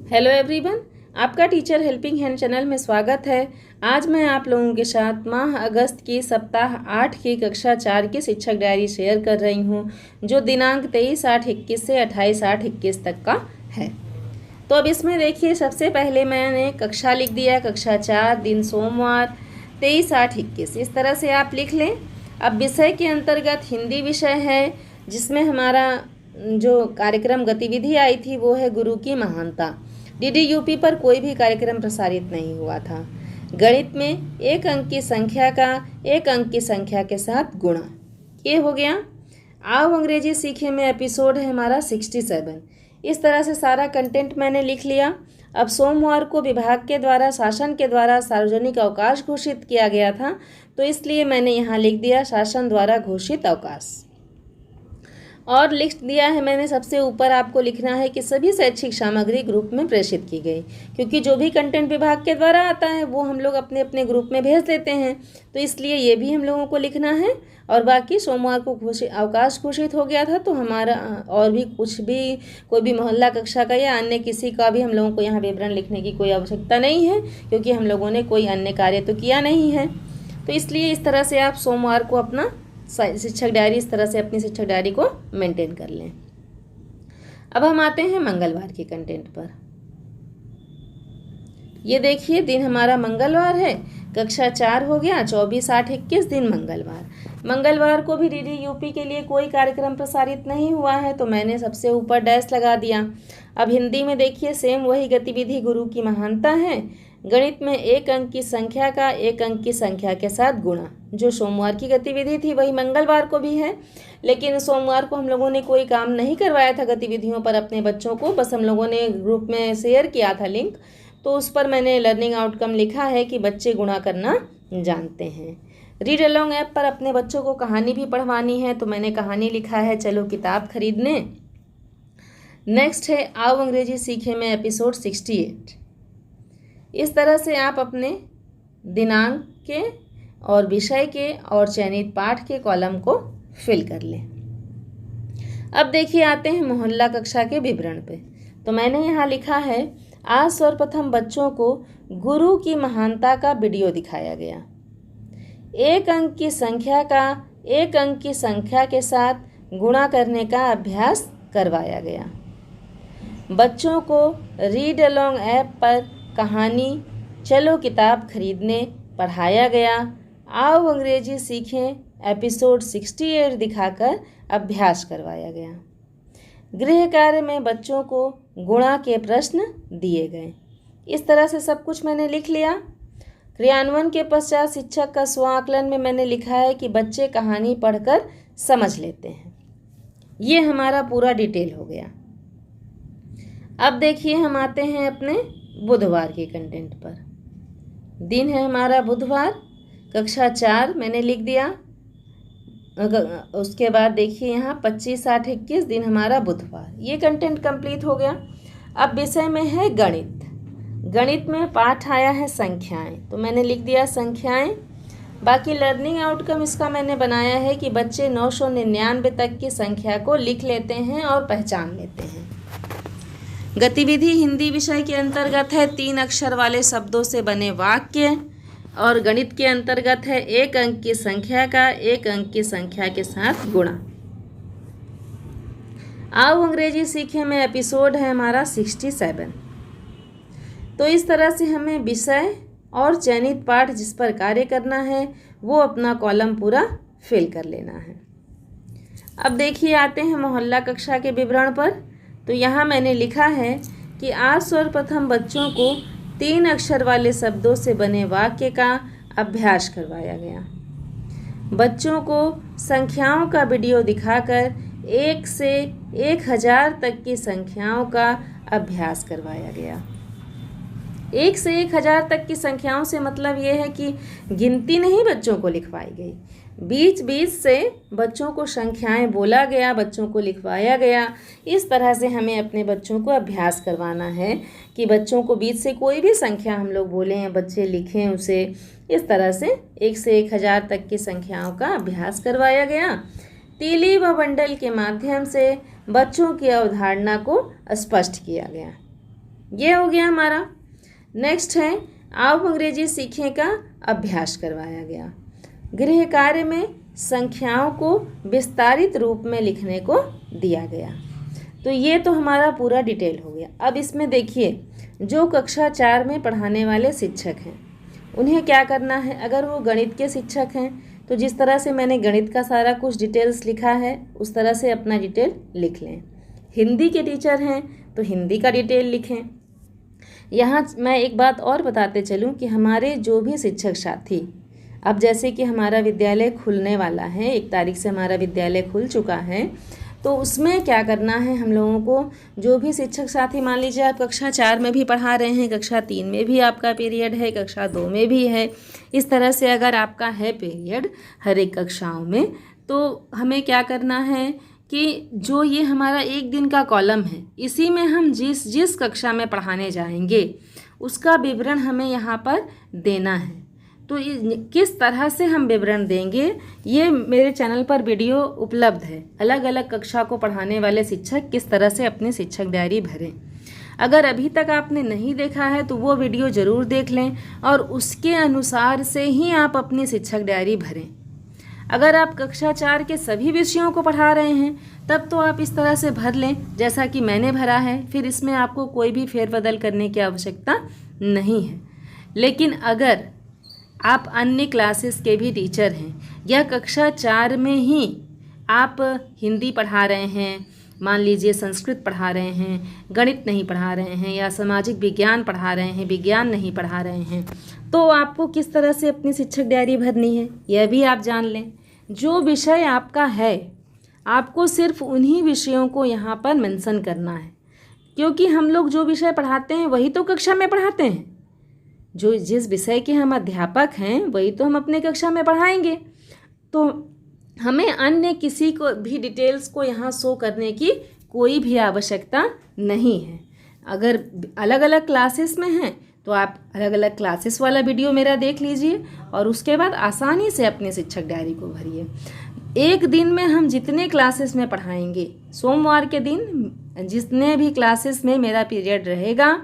Hello everyone, आपका teacher helping hand channel में स्वागत है। आज मैं आप लोगों के साथ माह अगस्त की सप्ताह 8 की कक्षा 4 की शिक्षक डायरी शेयर कर रही हूं, जो दिनांक 23/8/21 से 28/8/21 तक का है। तो अब इसमें देखिए, सबसे पहले मैंने कक्षा लिख दिया, कक्षा 4, दिन सोमवार 23/8/21। इस तरह से आप लिख लें। अब विषय के अंतर्गत हिंदी विषय है, जिसमें हमारा जो कार्यक्रम गतिविधि आई थी वो है गुरु की महानता। DDUP पर कोई भी कार्यक्रम प्रसारित नहीं हुआ था। गणित में एक अंक की संख्या का एक अंक की संख्या के साथ गुणा, ये हो गया। आओ अंग्रेजी सीखे में एपिसोड है हमारा 67। इस तरह से सारा कंटेंट मैंने लिख लिया। अब सोमवार को विभाग के द्वारा, शासन के द्वारा सार्वजनिक अवकाश घोषित किया गया था, तो इसलिए मैंने यहाँ लिख दिया शासन द्वारा घोषित अवकाश। और लिख दिया है मैंने, सबसे ऊपर आपको लिखना है कि सभी शैक्षिक सामग्री ग्रुप में प्रेषित की गई, क्योंकि जो भी कंटेंट विभाग के द्वारा आता है वो हम लोग अपने अपने ग्रुप में भेज देते हैं, तो इसलिए ये भी हम लोगों को लिखना है। और बाकी सोमवार को अवकाश घोषित हो गया था, तो हमारा और भी कुछ भी, कोई भी मोहल्ला कक्षा का या अन्य किसी का भी हम लोगों को यहाँ विवरण लिखने की कोई आवश्यकता नहीं है, क्योंकि हम लोगों ने कोई अन्य कार्य तो किया नहीं है। तो इसलिए इस तरह से आप सोमवार को अपना शिक्षक डायरी, इस तरह से अपनी शिक्षक डायरी को मेंटेन कर लें। अब हम आते हैं मंगलवार के कंटेंट पर। ये देखिए, दिन हमारा मंगलवार है, कक्षा 4 हो गया, 24/8/21 दिन मंगलवार। मंगलवार को भी DDUP के लिए कोई कार्यक्रम प्रसारित नहीं हुआ है, तो मैंने सबसे ऊपर डैश लगा दिया। अब हिंदी में देखिए, सेम वही गतिविधि गुरु की महानता है। गणित में एक अंक की संख्या का एक अंक की संख्या के साथ गुणा, जो सोमवार की गतिविधि थी वही मंगलवार को भी है, लेकिन सोमवार को हम लोगों ने कोई काम नहीं करवाया था गतिविधियों पर अपने बच्चों को, बस हम लोगों ने ग्रुप में शेयर किया था लिंक, तो उस पर मैंने लर्निंग आउटकम लिखा है कि बच्चे गुणा करना जानते हैं। रीड अलोंग ऐप पर अपने बच्चों को कहानी भी पढ़वानी है, तो मैंने कहानी लिखा है चलो किताब खरीदने। नेक्स्ट है आओ अंग्रेजी सीखे में एपिसोड 68। इस तरह से आप अपने दिनांक के और विषय के और चयनित पाठ के कॉलम को फिल कर लें। अब देखिए, आते हैं मोहल्ला कक्षा के विवरण पे। तो मैंने यहाँ लिखा है, आज सर्वप्रथम बच्चों को गुरु की महानता का वीडियो दिखाया गया। एक अंक की संख्या का एक अंक की संख्या के साथ गुणा करने का अभ्यास करवाया गया। बच्चों को रीड अलोंग ऐप पर कहानी चलो किताब खरीदने पढ़ाया गया। आओ अंग्रेजी सीखें एपिसोड 68 दिखाकर अभ्यास करवाया गया। गृह कार्य में बच्चों को गुणा के प्रश्न दिए गए। इस तरह से सब कुछ मैंने लिख लिया। क्रियान्वयन के पश्चात शिक्षक का स्व आकलन में मैंने लिखा है कि बच्चे कहानी पढ़कर समझ लेते हैं। ये हमारा पूरा डिटेल हो गया। अब देखिए, हम आते हैं अपने बुधवार के कंटेंट पर। दिन है हमारा बुधवार, कक्षा 4 मैंने लिख दिया। उसके बाद देखिए यहाँ 25/8/21 दिन हमारा बुधवार, ये कंटेंट कंप्लीट हो गया। अब विषय में है गणित। गणित में पाठ आया है संख्याएं, तो मैंने लिख दिया संख्याएं। बाकी लर्निंग आउटकम इसका मैंने बनाया है कि बच्चे 999 तक की संख्या को लिख लेते हैं और पहचान लेते हैं। गतिविधि हिंदी विषय के अंतर्गत है 3 अक्षर वाले शब्दों से बने वाक्य, और गणित के अंतर्गत है एक अंक की संख्या का एक अंक की संख्या के साथ गुणा। आओ अंग्रेजी सीखे में एपिसोड है हमारा 67। तो इस तरह से हमें विषय और चयनित पाठ जिस पर कार्य करना है वो अपना कॉलम पूरा फिल कर लेना है। अब देखिए, आते हैं मोहल्ला कक्षा के विवरण पर। तो यहाँ मैंने लिखा है कि आज सर्वप्रथम बच्चों को 3 अक्षर वाले शब्दों से बने वाक्य का अभ्यास करवाया गया। बच्चों को संख्याओं का वीडियो दिखाकर 1 से 1000 तक की संख्याओं का अभ्यास करवाया गया। 1 से 1000 तक की संख्याओं से मतलब ये है कि गिनती नहीं बच्चों को लिखवाई गई, बीच बीच से बच्चों को संख्याएं बोला गया, बच्चों को लिखवाया गया। इस तरह से हमें अपने बच्चों को अभ्यास करवाना है कि बच्चों को बीच से कोई भी संख्या हम लोग बोलें, बच्चे लिखें उसे। इस तरह से 1 से 1000 तक की संख्याओं का अभ्यास करवाया गया। तीली व बंडल के माध्यम से बच्चों की अवधारणा को स्पष्ट किया गया। ये हो गया हमारा। नेक्स्ट है आप अंग्रेजी सीखें का अभ्यास करवाया गया। गृह कार्य में संख्याओं को विस्तारित रूप में लिखने को दिया गया। तो ये तो हमारा पूरा डिटेल हो गया। अब इसमें देखिए, जो कक्षा 4 में पढ़ाने वाले शिक्षक हैं उन्हें क्या करना है। अगर वो गणित के शिक्षक हैं तो जिस तरह से मैंने गणित का सारा कुछ डिटेल्स लिखा है उस तरह से अपना डिटेल लिख लें। हिंदी के टीचर हैं तो हिंदी का डिटेल लिखें। यहाँ मैं एक बात और बताते चलूँ कि हमारे जो भी शिक्षक साथी, अब जैसे कि हमारा विद्यालय खुलने वाला है, 1 तारीख से हमारा विद्यालय खुल चुका है, तो उसमें क्या करना है हम लोगों को, जो भी शिक्षक साथी, मान लीजिए आप कक्षा 4 में भी पढ़ा रहे हैं, कक्षा 3 में भी आपका पीरियड है, कक्षा 2 में भी है, इस तरह से अगर आपका है पीरियड हर एक कक्षाओं में, तो हमें क्या करना है कि जो ये हमारा 1 दिन का कॉलम है, इसी में हम जिस कक्षा में पढ़ाने जाएंगे उसका विवरण हमें यहाँ पर देना है। तो किस तरह से हम विवरण देंगे, ये मेरे चैनल पर वीडियो उपलब्ध है। अलग अलग कक्षा को पढ़ाने वाले शिक्षक किस तरह से अपनी शिक्षक डायरी भरें। अगर अभी तक आपने नहीं देखा है तो वो वीडियो ज़रूर देख लें और उसके अनुसार से ही आप अपनी शिक्षक डायरी भरें। अगर आप कक्षा 4 के सभी विषयों को पढ़ा रहे हैं तब तो आप इस तरह से भर लें जैसा कि मैंने भरा है, फिर इसमें आपको कोई भी फेरबदल करने की आवश्यकता नहीं है। लेकिन अगर आप अन्य क्लासेस के भी टीचर हैं या कक्षा 4 में ही आप हिंदी पढ़ा रहे हैं, मान लीजिए संस्कृत पढ़ा रहे हैं, गणित नहीं पढ़ा रहे हैं, या सामाजिक विज्ञान पढ़ा रहे हैं, विज्ञान नहीं पढ़ा रहे हैं, तो आपको किस तरह से अपनी शिक्षक डायरी भरनी है यह भी आप जान लें। जो विषय आपका है आपको सिर्फ उन्हीं विषयों को यहाँ पर मेंशन करना है, क्योंकि हम लोग जो विषय पढ़ाते हैं वही तो कक्षा में पढ़ाते हैं। जो जिस विषय के हम अध्यापक हैं वही तो हम अपने कक्षा में पढ़ाएंगे, तो हमें अन्य किसी को भी डिटेल्स को यहाँ शो करने की कोई भी आवश्यकता नहीं है। अगर अलग अलग क्लासेस में हैं तो आप अलग अलग क्लासेस वाला वीडियो मेरा देख लीजिए और उसके बाद आसानी से अपने शिक्षक डायरी को भरिए। 1 दिन में हम जितने क्लासेस में पढ़ाएंगे, सोमवार के दिन जितने भी क्लासेस में मेरा पीरियड रहेगा,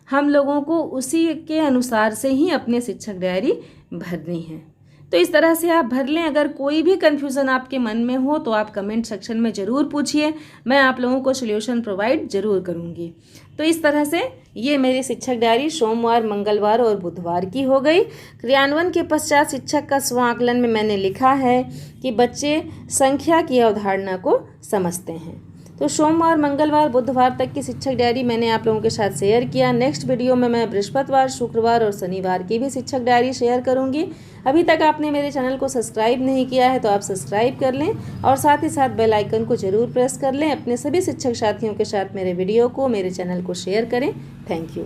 हम लोगों को उसी के अनुसार से ही अपने शिक्षक डायरी भरनी है। तो इस तरह से आप भर लें। अगर कोई भी कन्फ्यूज़न आपके मन में हो तो आप कमेंट सेक्शन में ज़रूर पूछिए, मैं आप लोगों को सॉल्यूशन प्रोवाइड ज़रूर करूँगी। तो इस तरह से ये मेरी शिक्षक डायरी सोमवार, मंगलवार और बुधवार की हो गई। क्रियान्वयन के पश्चात शिक्षक का स्व आकलन में मैंने लिखा है कि बच्चे संख्या की अवधारणा को समझते हैं। तो सोमवार, मंगलवार, बुधवार तक की शिक्षक डायरी मैंने आप लोगों के साथ शेयर किया। नेक्स्ट वीडियो में मैं बृहस्पतिवार, शुक्रवार और शनिवार की भी शिक्षक डायरी शेयर करूंगी। अभी तक आपने मेरे चैनल को सब्सक्राइब नहीं किया है तो आप सब्सक्राइब कर लें और साथ ही साथ बेल आइकन को ज़रूर प्रेस कर लें। अपने सभी शिक्षक साथियों के साथ मेरे वीडियो को, मेरे चैनल को शेयर करें। Thank you.